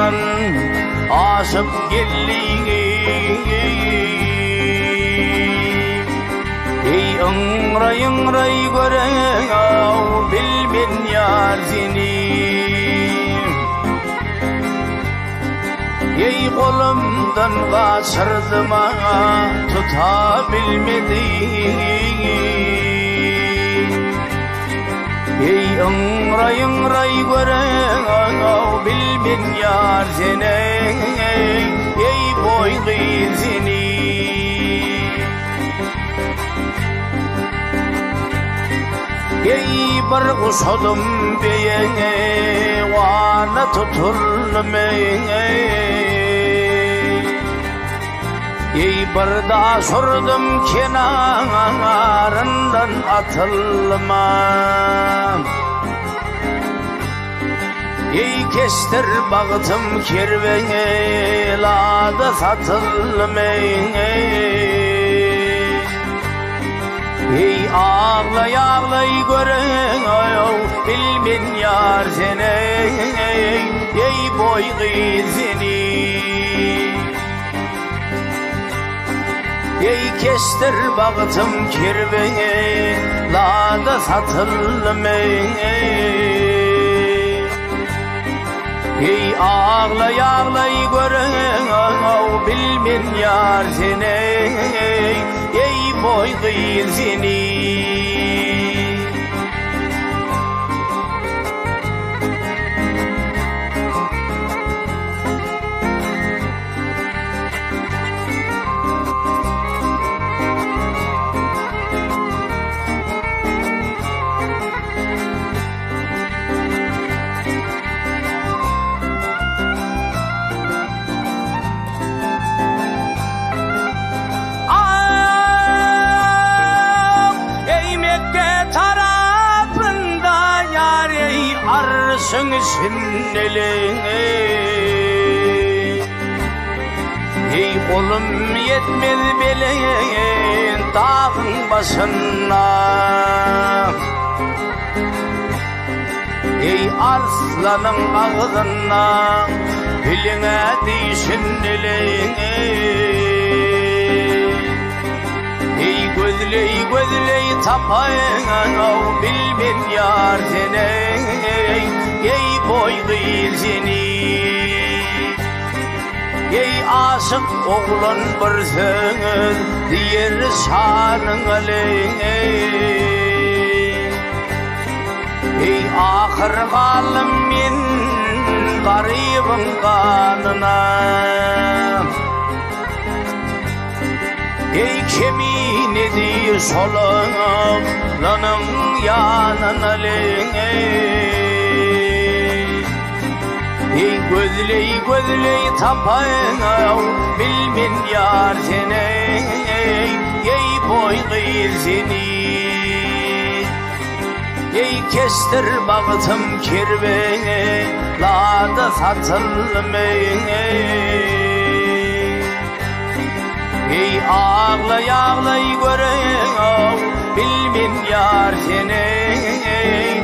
yolundan aşıp gelli. Ey ıngray gören bilmen yar seni. Ey kolumdan kaçırdım tutabilmedim. Ey ıngray gören bilmen yar seni. Ey boy kızını. Ey bir kuşudum beyine vana tutulum. Ey bir da sordum kenarından atılmam. Ey kestir baktım kervene lada satılmay. Ey ağlay gören bilmen yar seni. Ey boy kızını. Ey kestir baktım kervene lada satılmay. Ey ağlay gören bilmen yar seni. Ey boy kızını. Arşın sinneline. Ey kolum yetmez beleğin dağın başına. Ey arslanın ağzına biline dişinneline. Ey gözley tapayın bilmen yar seni. Ey boy kızını. Ey aşık oğlan bir söz diğer şanın aleyne. Ey ahır kalım men garibin kanına. Ey kemin ediyor solunlanın yanına lene. Ey gözley tapayın bilmen yar seni. Ey boy kızını. Ey kestir baktım kervene lada satılmay. Ey ağlay gören bilmen yar seni.